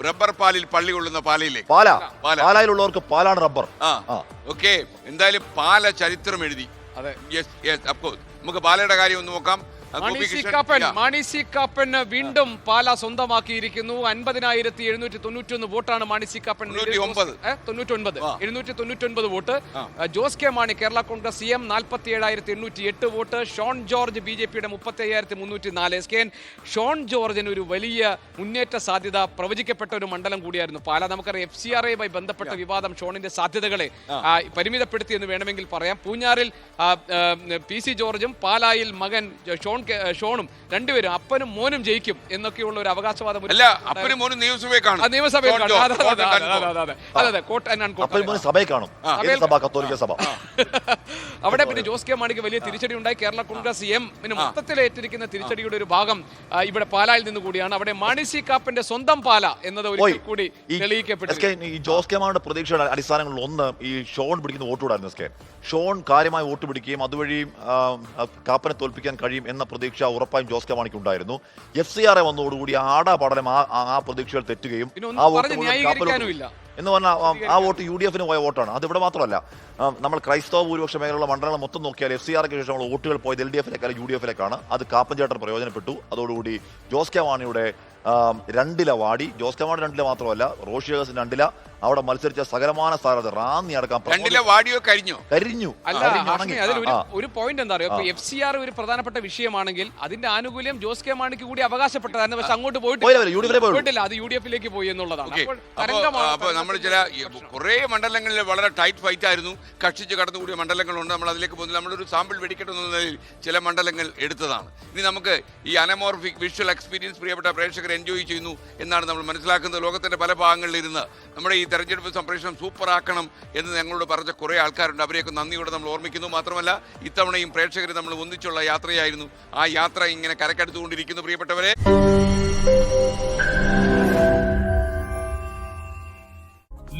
Rubber പാലിൽ പള്ളി കൊള്ളുന്ന പാലയില്ലേ? പാലായിലുള്ളവർക്ക് പാലാണ് റബ്ബർ. ഓക്കെ, എന്തായാലും പാല ചരിത്രം എഴുതി. നമുക്ക് പാലയുടെ കാര്യം ഒന്ന് നോക്കാം. മാണി സി കാപ്പൻ വീണ്ടും പാല സ്വന്തമാക്കിയിരിക്കുന്നു. 50,791 വോട്ടാണ് മാണി സി കാപ്പൻ 799 വോട്ട്. ജോസ് കെ മാണി കേരള കോൺഗ്രസ് CM 47,808 വോട്ട്. ഷോൺ ജോർജ് BJPയുടെ 35,304. ഷോൺ ജോർജിന് ഒരു വലിയ മുന്നേറ്റ സാധ്യത പ്രവചിക്കപ്പെട്ട ഒരു മണ്ഡലം കൂടിയായിരുന്നു പാല. നമുക്കറിയാം FCRAയുമായി ബന്ധപ്പെട്ട വിവാദം ഷോണിന്റെ സാധ്യതകളെ പരിമിതപ്പെടുത്തി എന്ന് വേണമെങ്കിൽ പറയാം. പൂഞ്ഞാറിൽ PC ജോർജും പാലായിൽ മകൻ ഷോണും രണ്ടുപേരും അപ്പനും മോനും ജയിക്കും എന്നൊക്കെയുള്ള ഒരു അവകാശവാദം നിയമസഭയിൽ കാണും. അവിടെ പിന്നെ ജോസ് കെ മാണിക്ക് വലിയ തിരിച്ചടി ഉണ്ടായി. കേരള കോൺഗ്രസ് CM മൊത്തത്തിൽ ഏറ്റിരിക്കുന്ന തിരിച്ചടിയുടെ ഒരു ഭാഗം ഇവിടെ പാലായിൽ നിന്ന് കൂടിയാണ്. അവിടെ മാണി സി കാപ്പന്റെ സ്വന്തം പാല എന്നത് ഒരിക്കൽ കൂടി തെളിയിക്കപ്പെട്ടു. ഈ ജോസ് കെ മാണിയുടെ പ്രതീക്ഷയുടെ അടിസ്ഥാനങ്ങളിൽ ഒന്ന് ഈ ഷോൺ പിടിക്കുന്ന വോട്ടുകൂടായിരുന്നു. ഷോൺ കാര്യമായി വോട്ട് പിടിക്കുകയും അതുവഴി കാപ്പനെ തോൽപ്പിക്കാൻ കഴിയും എന്ന പ്രതീക്ഷ ഉറപ്പായും ജോസ് കെ മാണിക്ക് ഉണ്ടായിരുന്നു. FCRA വന്നതോടുകൂടി ആടാപാടലം ആ പ്രതീക്ഷകൾ തെറ്റുകയും ആ വോട്ട് എന്ന് പറഞ്ഞാൽ ആ വോട്ട് UDF പോയ വോട്ടാണ്. അത് ഇവിടെ മാത്രമല്ല, നമ്മൾ ക്രൈസ്തവ ഭൂരിപക്ഷ മേഖലയുള്ള മണ്ഡലങ്ങൾ മൊത്തം നോക്കിയാൽ FCRക്ക് ശേഷമുള്ള വോട്ടുകൾ പോയത് LDFിലേക്കാണ് UDFിലേക്കാണ്. അത് കാപ്പൻ ചേട്ടൻ പ്രയോജനപ്പെട്ടു. അതോടുകൂടി ജോസ് കെ മാണിയുടെ 2 വാടി. ജോസ് കെ മാണി 2 മാത്രമല്ല, റോഷി അഗസ്റ്റിൻ 2 അവിടെ മത്സരിച്ച സകലമാന സ്ഥാനത്ത് റാന്നി അടക്കം കരിഞ്ഞു. ഒരു പോയിന്റ് എന്താ പറയുക, FCR ഒരു പ്രധാനപ്പെട്ട വിഷയമാണെങ്കിൽ അതിന്റെ ആനുകൂല്യം ജോസ് കെ മാണിക്ക് കൂടി അവകാശപ്പെട്ടതായിരുന്നു. പക്ഷെ അങ്ങോട്ട് പോയിട്ടില്ല, അത് UDFിലേക്ക് പോയി എന്നുള്ളതാണ്. നമ്മൾ ചില കുറെ മണ്ഡലങ്ങളിൽ വളരെ ടൈറ്റ് ഫൈറ്റ് ആയിരുന്നു, കക്ഷിച്ച് കടന്നുകൂടിയ മണ്ഡലങ്ങളുണ്ട്. നമ്മൾ അതിലേക്ക് പോകുന്നില്ല. നമ്മളൊരു സാമ്പിൾ വെടിക്കെട്ടുന്ന നിലയിൽ ചില മണ്ഡലങ്ങൾ എടുത്തതാണ്. ഇനി നമുക്ക് ഈ അനമോർഫിക് വിഷ്വൽ എക്സ്പീരിയൻസ് പ്രിയപ്പെട്ട പ്രേക്ഷകർ എൻജോയ് ചെയ്യുന്നു എന്നാണ് നമ്മൾ മനസ്സിലാക്കുന്നത്. ലോകത്തിന്റെ പല ഭാഗങ്ങളിൽ ഇരുന്ന് നമ്മുടെ ഈ തെരഞ്ഞെടുപ്പ് സംപ്രേഷണം സൂപ്പറാക്കണം എന്ന് ഞങ്ങളോട് പറഞ്ഞ കുറേ ആൾക്കാരുണ്ട്. അവരെയൊക്കെ നന്ദിയോടെ നമ്മൾ ഓർമ്മിക്കുന്നു. മാത്രമല്ല ഇത്തവണയും പ്രേക്ഷകർ നമ്മൾ ഒന്നിച്ചുള്ള യാത്രയായിരുന്നു. ആ യാത്ര ഇങ്ങനെ കരക്കെടുത്തുകൊണ്ടിരിക്കുന്നു പ്രിയപ്പെട്ടവരെ.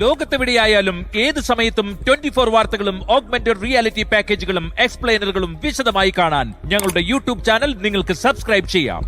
ലോകത്തെവിടെയായാലും ഏത് സമയത്തും 24 വാർത്തകളും ഓഗ്മെന്റഡ് റിയാലിറ്റി പാക്കേജുകളും എക്സ്പ്ലെയിനറുകളും വിശദമായി കാണാൻ ഞങ്ങളുടെ YouTube ചാനൽ നിങ്ങൾക്ക് സബ്സ്ക്രൈബ് ചെയ്യാം.